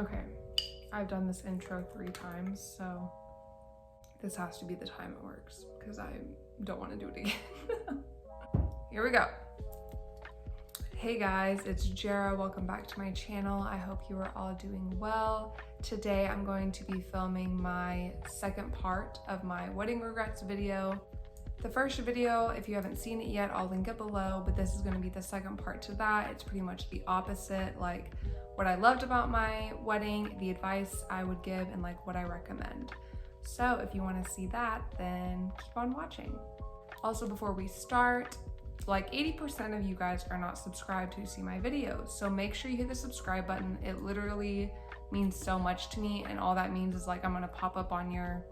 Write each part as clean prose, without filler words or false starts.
Okay, I've done this intro 3 times, so this has to be the time it works because I don't want to do it again. Here we go. Hey guys, it's Jara. Welcome back to my channel. I hope you are all doing well. Today I'm going to be filming my second part of my wedding regrets video. The first video, if you haven't seen it yet, I'll link it below, but this is going to be the second part to that. It's pretty much the opposite, like what I loved about my wedding, the advice I would give, and like what I recommend. So if you want to see that, then keep on watching. Also, before we start, like 80% of you guys are not subscribed to see my videos, so make sure you hit the subscribe button. It literally means so much to me, and all that means is like I'm gonna pop up on your,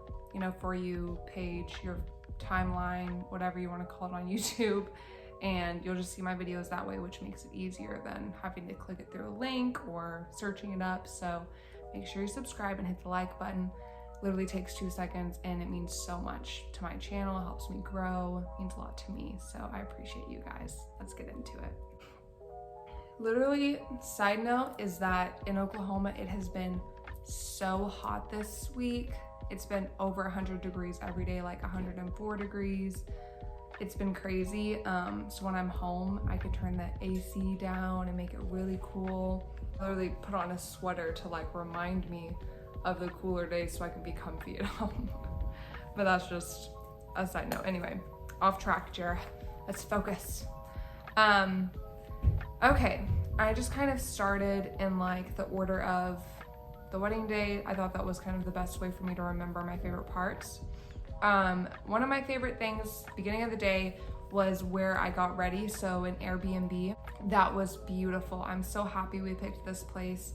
For You page, your timeline, whatever you want to call it on YouTube, and you'll just see my videos that way, which makes it easier than having to click it through a link or searching it up. So make sure you subscribe and hit the like button. Literally takes 2 seconds and it means so much to my channel. It helps me grow, it means a lot to me, so I appreciate you guys. Let's get into it. Literally, side note is that in Oklahoma it has been so hot this week. It's been over 100 degrees every day, like 104 degrees. It's been crazy. So when I'm home, I could turn the AC down and make it really cool. I literally put on a sweater to like remind me of the cooler days so I can be comfy at home. But that's just a side note. Anyway, off track, Jara. Let's focus. Okay, I just kind of started in like the order of the wedding day. I thought that was kind of the best way for me to remember my favorite parts. One of my favorite things, beginning of the day, was where I got ready. So an Airbnb, that was beautiful. I'm so happy we picked this place.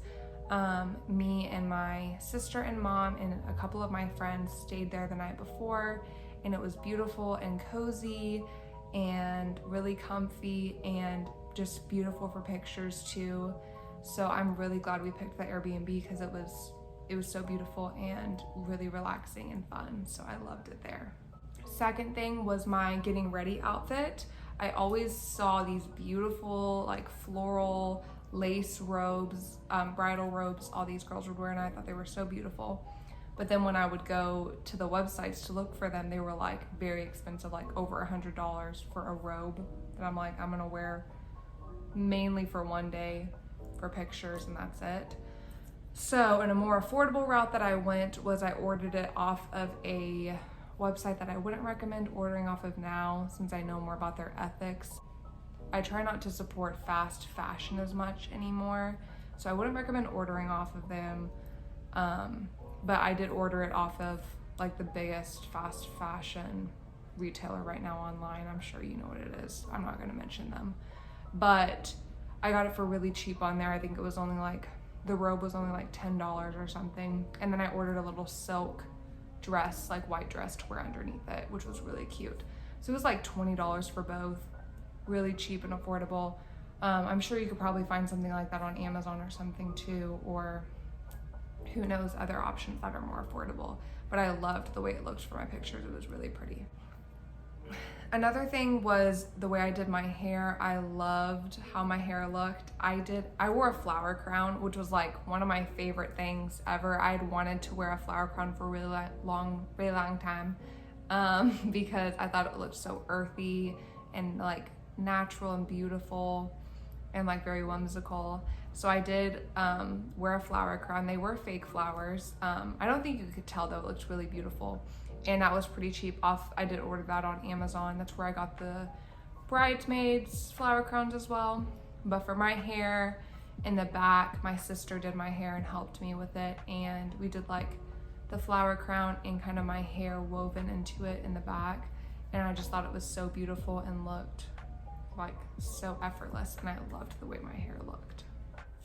Me and my sister and mom and a couple of my friends stayed there the night before, and it was beautiful and cozy and really comfy and just beautiful for pictures too. So I'm really glad we picked the Airbnb because it was so beautiful and really relaxing and fun. So I loved it there. Second thing was my getting ready outfit. I always saw these beautiful like floral lace robes, bridal robes all these girls would wear, and I thought they were so beautiful. But then when I would go to the websites to look for them, they were like very expensive, like over $100 for a robe that I'm like, I'm gonna wear mainly for one day for pictures and that's it. So in a more affordable route that I went was I ordered it off of a website that I wouldn't recommend ordering off of now since I know more about their ethics. I try not to support fast fashion as much anymore, so I wouldn't recommend ordering off of them. But I did order it off of like the biggest fast fashion retailer right now online. I'm sure you know what it is. I'm not gonna mention them. But I got it for really cheap on there. I think it was only like, the robe was only like $10 or something. And then I ordered a little silk dress, like white dress to wear underneath it, which was really cute. So it was like $20 for both. Really cheap and affordable. I'm sure you could probably find something like that on Amazon or something too, or who knows, other options that are more affordable. But I loved the way it looked for my pictures. It was really pretty. Another thing was the way I did my hair. I loved how my hair looked. I wore a flower crown, which was like one of my favorite things ever. I'd wanted to wear a flower crown for a really long time because I thought it looked so earthy and like natural and beautiful and like very whimsical. So I did wear a flower crown. They were fake flowers. I don't think you could tell though, it looked really beautiful. And that was pretty cheap off. I did order that on Amazon. That's where I got the Bridesmaids flower crowns as well. But for my hair in the back, my sister did my hair and helped me with it. And we did like the flower crown and kind of my hair woven into it in the back. And I just thought it was so beautiful and looked like so effortless. And I loved the way my hair looked.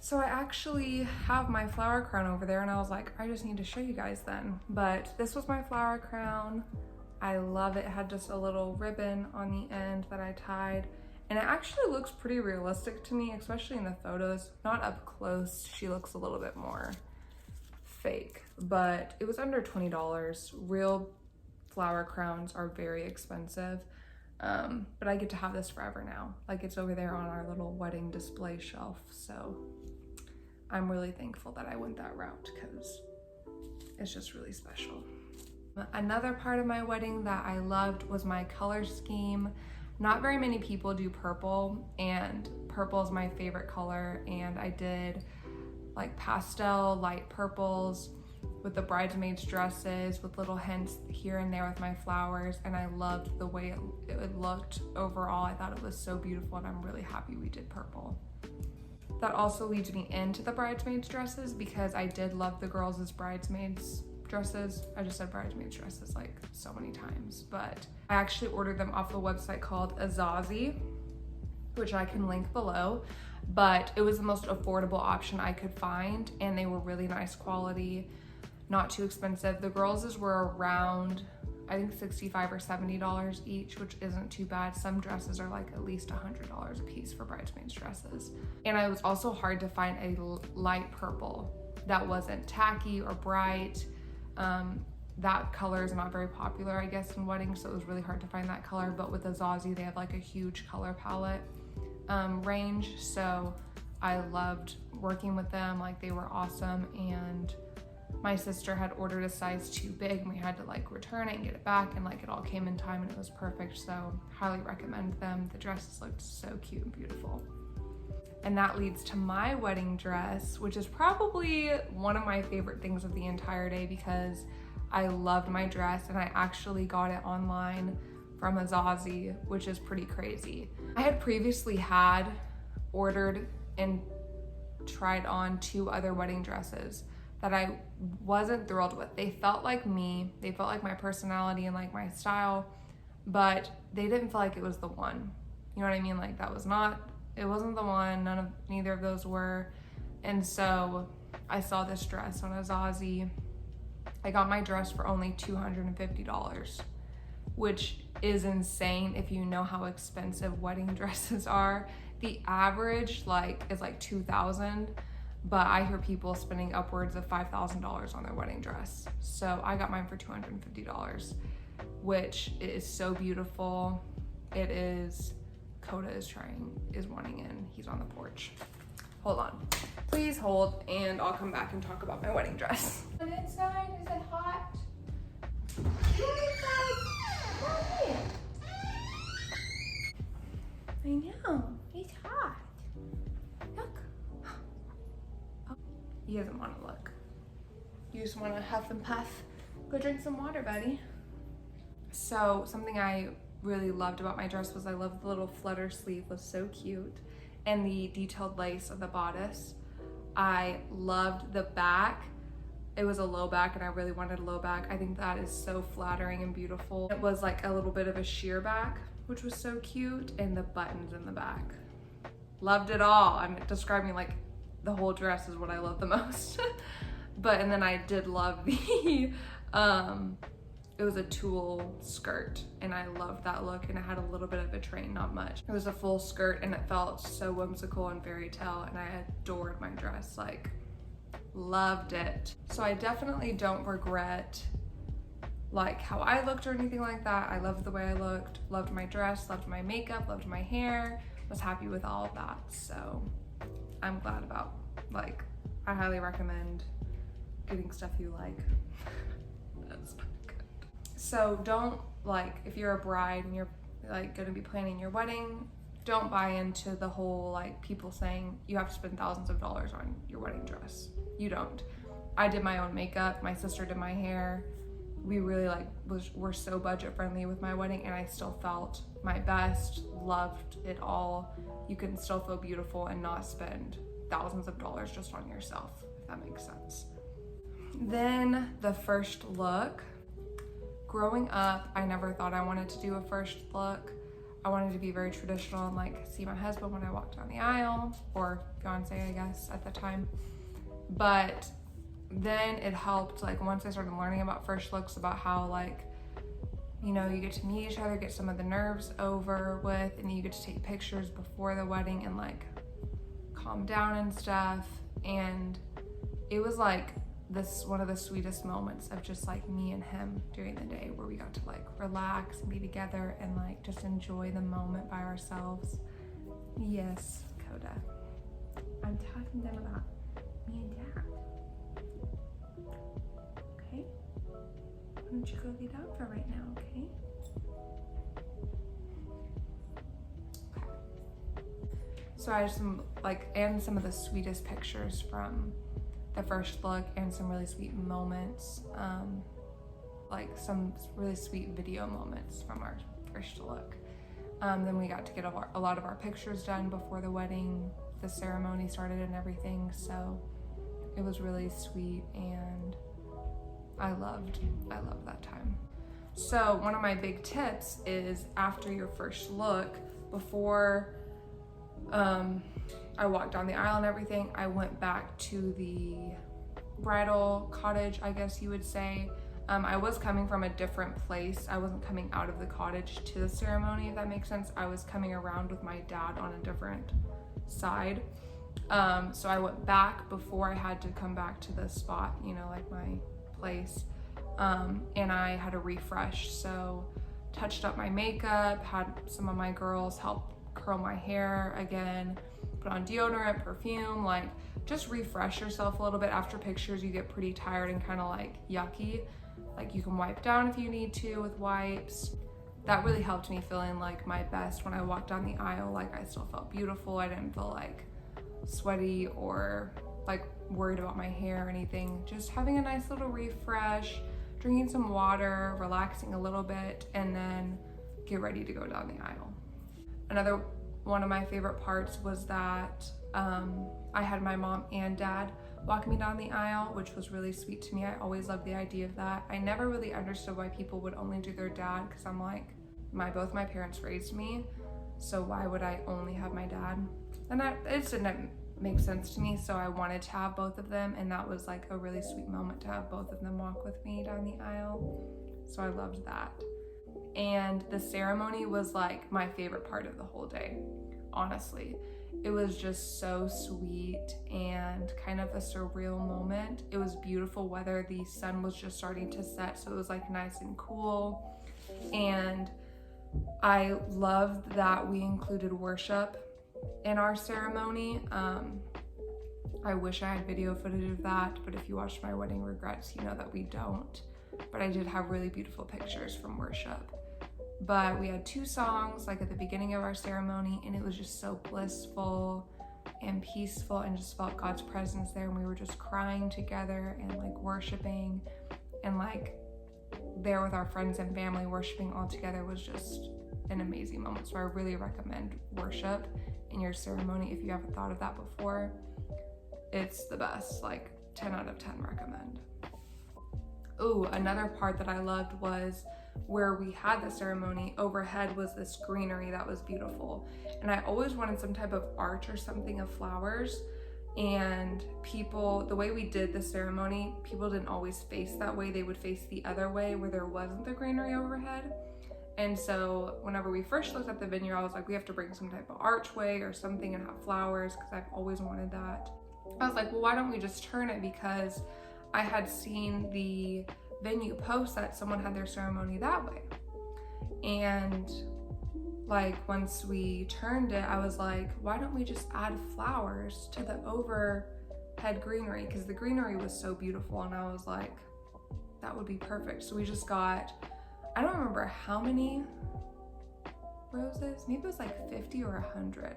So I actually have my flower crown over there, and I was like, I just need to show you guys then. But this was my flower crown. I love it. It had just a little ribbon on the end that I tied. And it actually looks pretty realistic to me, especially in the photos. Not up close, she looks a little bit more fake, but it was under $20. Real flower crowns are very expensive. But I get to have this forever now. Like it's over there on our little wedding display shelf. So I'm really thankful that I went that route because it's just really special. Another part of my wedding that I loved was my color scheme. Not very many people do purple, and purple is my favorite color, and I did like pastel light purples with the bridesmaids dresses with little hints here and there with my flowers, and I loved the way it looked overall. I thought it was so beautiful, and I'm really happy we did purple. That also leads me into the bridesmaids dresses because I did love the girls as bridesmaids dresses. I just said bridesmaids dresses like so many times, but I actually ordered them off a website called Azazie, which I can link below, but it was the most affordable option I could find, and they were really nice quality, not too expensive. The girls' were around, I think $65 or $70 each, which isn't too bad. Some dresses are like at least $100 a piece for bridesmaids dresses. And it was also hard to find a light purple that wasn't tacky or bright. That color is not very popular, I guess, in weddings, so it was really hard to find that color. But with Azazie, they have like a huge color palette range, so I loved working with them. Like, they were awesome, and my sister had ordered a size too big, and we had to like return it and get it back, and like it all came in time and it was perfect, so highly recommend them. The dresses looked so cute and beautiful. And that leads to my wedding dress, which is probably one of my favorite things of the entire day because I loved my dress, and I actually got it online from Azazie, which is pretty crazy. I had previously had ordered and tried on 2 other wedding dresses that I wasn't thrilled with. They felt like me, they felt like my personality and like my style, but they didn't feel like it was the one. You know what I mean? Like, it wasn't the one, neither of those were. And so I saw this dress on Azazie. I got my dress for only $250, which is insane if you know how expensive wedding dresses are. The average is like $2,000, but I hear people spending upwards of $5,000 on their wedding dress. So I got mine for $250, which is so beautiful. It is. Coda is wanting in. He's on the porch. Hold on. Please hold, and I'll come back and talk about my wedding dress. And inside, is it hot? Go inside. Come in. I know. It's hot. Look. Oh, he doesn't want to look. You just want to huff and puff. Go drink some water, buddy. So something I really loved about my dress was I loved the little flutter sleeve, was so cute, and the detailed lace of the bodice. I loved the back. It was a low back, and I really wanted a low back. I think that is so flattering and beautiful. It was like a little bit of a sheer back, which was so cute, and the buttons in the back. Loved it all. I'm describing like the whole dress is what I love the most. And then I did love the it was a tulle skirt, and I loved that look, and it had a little bit of a train, not much. It was a full skirt, and it felt so whimsical and fairy tale, and I adored my dress, like, loved it. So I definitely don't regret like how I looked or anything like that. I loved the way I looked, loved my dress, loved my makeup, loved my hair, was happy with all of that. So I'm glad about, like, I highly recommend getting stuff you like. That's good. So don't, like, if you're a bride and you're like gonna be planning your wedding, don't buy into the whole like people saying you have to spend thousands of dollars on your wedding dress. You don't. I did my own makeup, my sister did my hair. We really were so budget friendly with my wedding, and I still felt my best, loved it all. You can still feel beautiful and not spend thousands of dollars just on yourself, if that makes sense. Then the first look. Growing up, I never thought I wanted to do a first look. I wanted to be very traditional and like see my husband when I walked down the aisle, or fiance, I guess, at the time. But then it helped, like, once I started learning about first looks, about how, like, you know, you get to meet each other, get some of the nerves over with, and you get to take pictures before the wedding and like calm down and stuff. And it was like one of the sweetest moments of just like me and him during the day, where we got to like relax and be together and like just enjoy the moment by ourselves. Yes, Coda. I'm talking to them about me and Dad. Okay? Why don't you go lay down for right now, okay? So I have some, and some of the sweetest pictures from the first look and some really sweet moments, some really sweet video moments from our first look. Then we got to get a lot of our pictures done before the wedding, the ceremony started and everything, so it was really sweet and I loved that time. So one of my big tips is after your first look, before I walked down the aisle and everything, I went back to the bridal cottage, I guess you would say. I was coming from a different place. I wasn't coming out of the cottage to the ceremony, if that makes sense. I was coming around with my dad on a different side. So I went back before I had to come back to the spot, my place. And I had a refresh. So touched up my makeup, had some of my girls help curl my hair again, put on deodorant, perfume, just refresh yourself a little bit. After pictures, you get pretty tired and kind of yucky. You can wipe down if you need to with wipes. That really helped me feeling my best when I walked down the aisle. I still felt beautiful. I didn't feel sweaty or worried about my hair or anything. Just having a nice little refresh, drinking some water, relaxing a little bit, and then get ready to go down the aisle. Another one of my favorite parts was that I had my mom and dad walk me down the aisle, which was really sweet to me. I always loved the idea of that. I never really understood why people would only do their dad, because I'm both my parents raised me, so why would I only have my dad? And it just didn't make sense to me, so I wanted to have both of them, and that was a really sweet moment to have both of them walk with me down the aisle. So I loved that. And the ceremony was my favorite part of the whole day, honestly. It was just so sweet and kind of a surreal moment. It was beautiful weather. The sun was just starting to set, so it was nice and cool. And I loved that we included worship in our ceremony. I wish I had video footage of that, but if you watched my wedding regrets, you know that we don't. But I did have really beautiful pictures from worship. But we had 2 songs at the beginning of our ceremony, and it was just so blissful and peaceful and just felt God's presence there, and we were just crying together and worshiping, and there with our friends and family worshiping all together was just an amazing moment. So I really recommend worship in your ceremony if you haven't thought of that before. It's the best, 10 out of 10 recommend. Ooh, another part that I loved was where we had the ceremony. Overhead was this greenery that was beautiful, and I always wanted some type of arch or something of flowers, and the way we did the ceremony, people didn't always face that way. They would face the other way where there wasn't the greenery overhead. And so whenever we first looked at the venue, I was we have to bring some type of archway or something and have flowers, because I've always wanted that. I was well, why don't we just turn it? Because I had seen the venue post that someone had their ceremony that way. And once we turned it, I was why don't we just add flowers to the overhead greenery? Because the greenery was so beautiful, and I was that would be perfect. So we just got, I don't remember how many roses, maybe it was 50 or 100.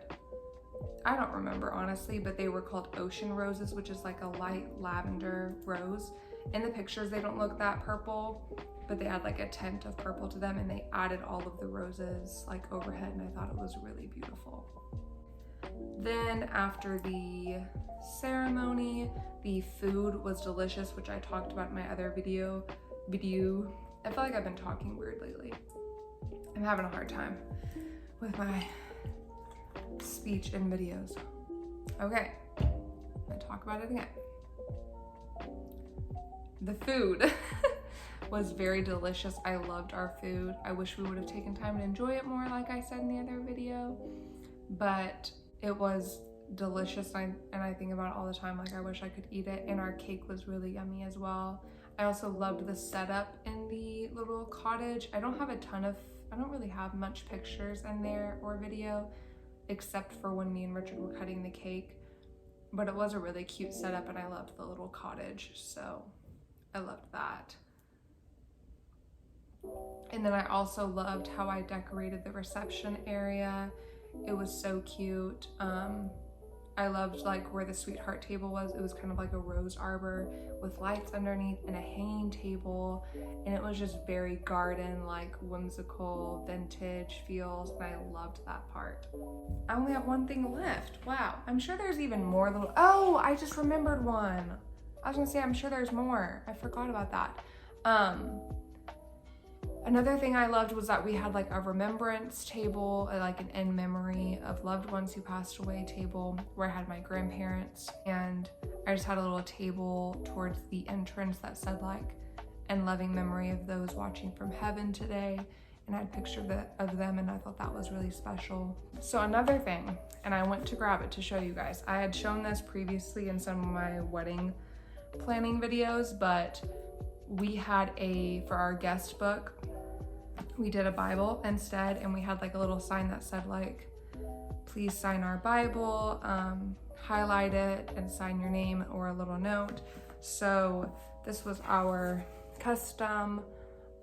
I don't remember honestly, but they were called ocean roses, which is a light lavender rose. In the pictures, they don't look that purple, but they add a tint of purple to them, and they added all of the roses overhead, and I thought it was really beautiful. Then after the ceremony, the food was delicious, which I talked about in my other video. I feel like I've been talking weird lately. I'm having a hard time with my speech in videos. Okay, I'm gonna talk about it again. The food was very delicious. I loved our food. I wish we would have taken time to enjoy it more, like I said in the other video, but it was delicious, and I think about it all the time. I wish I could eat it. And our cake was really yummy as well. I also loved the setup in the little cottage. I don't really have much pictures in there or video, except for when me and Richard were cutting the cake. but it was a really cute setup, and I loved the little cottage, so I loved that. And then I also loved how I decorated the reception area. It was so cute. I loved like where the sweetheart table was. It was kind of like a rose arbor with lights underneath and a hanging table, and it was just very garden, like whimsical, vintage feels, and I loved that part. I only have one thing left. Wow, I'm sure there's even more little, oh, I just remembered one. I was gonna say, I'm sure there's more. I forgot about that. Another thing I loved was that we had like a remembrance table, like an in memory of loved ones who passed away table, where I had my grandparents, and I just had a little table towards the entrance that said like, in loving memory of those watching from heaven today, and I had pictures of them, and I thought that was really special. So another thing, and I went to grab it to show you guys, I had shown this previously in some of my wedding planning videos, but we had for our guest book, we did a Bible instead, and we had like a little sign that said like, please sign our Bible, highlight it and sign your name, or a little note. So this was our custom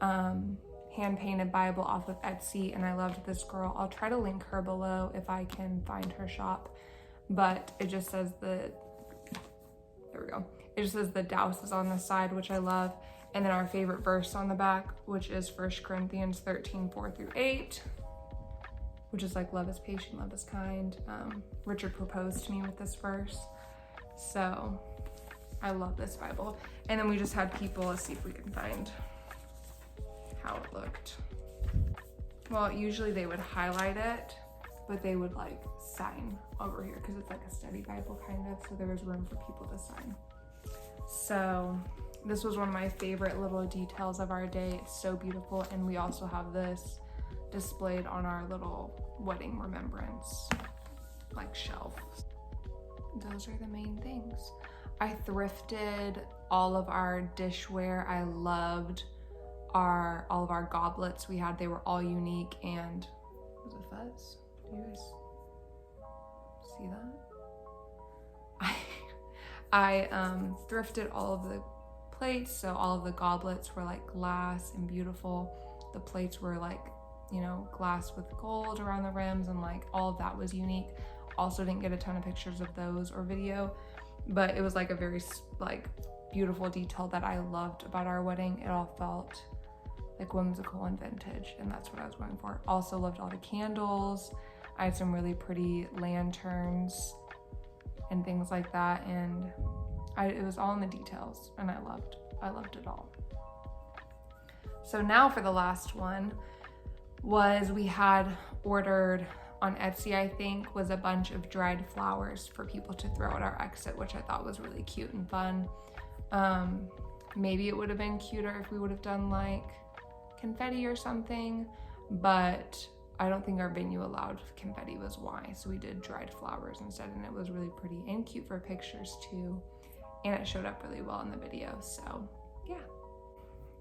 hand-painted Bible off of Etsy, and I loved this girl. I'll try to link her below if I can find her shop, but it just says there we go. It just says the douse is on the side, which I love. And then our favorite verse on the back, which is 1 Corinthians 13:4-8, which is like, love is patient, love is kind. Richard proposed to me with this verse. So I love this Bible. And then we just had people, let's see if we can find how it looked. Well, usually they would highlight it, but they would like sign over here because it's like a study Bible kind of, so there was room for people to sign. So this was one of my favorite little details of our day. It's so beautiful, and we also have this displayed on our little wedding remembrance like shelf. Those are the main things. I thrifted all of our dishware. I loved all of our goblets we had. They were all unique, and was it fuzz? Do you guys see that? I thrifted all of the plates, so all of the goblets were like glass and beautiful. The plates were like, you know, glass with gold around the rims, and like all of that was unique. Also didn't get a ton of pictures of those or video, but it was like a very like beautiful detail that I loved about our wedding. It all felt like whimsical and vintage, and that's what I was going for. Also loved all the candles. I had some really pretty lanterns and things like that, and it was all in the details, and I loved it all. So now for the last one was, we had ordered on Etsy, I think, was a bunch of dried flowers for people to throw at our exit, which I thought was really cute and fun. Maybe it would have been cuter if we would have done like confetti or something, but I don't think our venue allowed confetti, was why. So we did dried flowers instead, and it was really pretty and cute for pictures too. And it showed up really well in the video, so yeah.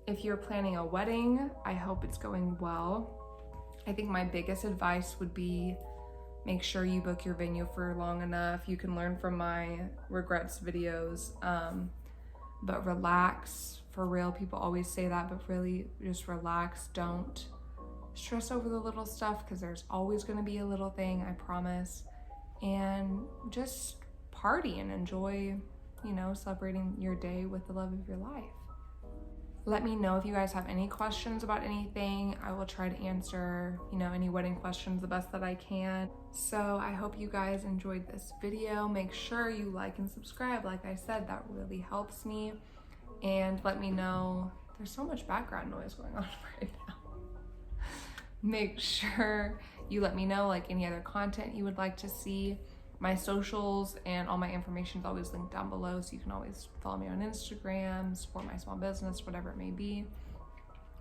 If you're planning a wedding, I hope it's going well. I think my biggest advice would be, make sure you book your venue for long enough. You can learn from my regrets videos, but relax, for real. People always say that, but really just relax. Don't stress over the little stuff, because there's always going to be a little thing, I promise. And just party and enjoy, you know, celebrating your day with the love of your life. Let me know if you guys have any questions about anything. I will try to answer, you know, any wedding questions the best that I can. So I hope you guys enjoyed this video. Make sure you like and subscribe. Like I said, that really helps me. And let me know, there's so much background noise going on right now. Make sure you let me know like any other content you would like to see. My socials and all my information is always linked down below, so you can always follow me on Instagram, support my small business, whatever it may be.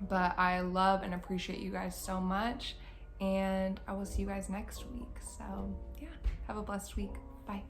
But I love and appreciate you guys so much, and I will see you guys next week. So yeah, have a blessed week. Bye.